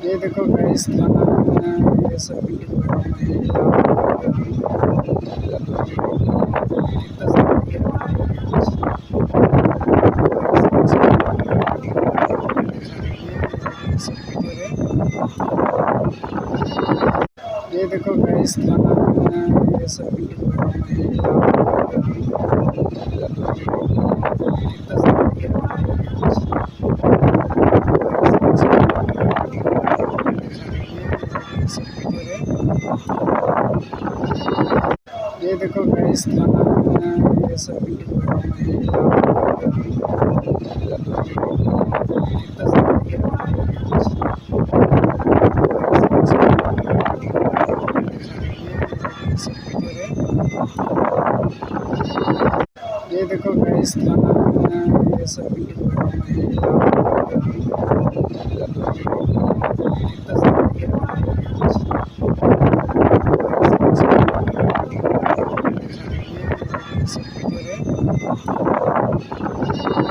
ये देखो गाइस खाना ये सब वीडियो बना रहे हैं। कितना सारा वीडियो बना रहे हैं ये सब वीडियो है। ये देखो गाइस खाना ये सब वीडियो बना रहे हैं। कितना सारा वीडियो बना रहे हैं ये सब वीडियो है। ये देखो गाइस खाना ये सब वीडियो बना रहे हैं। कितना सारा वीडियो बना रहे हैं ये सब वीडियो है। ये देखो गाइस खाना ये सब वीडियो बना रहे हैं। कितना सारा वीडियो बना रहे हैं ये सब वीडियो है।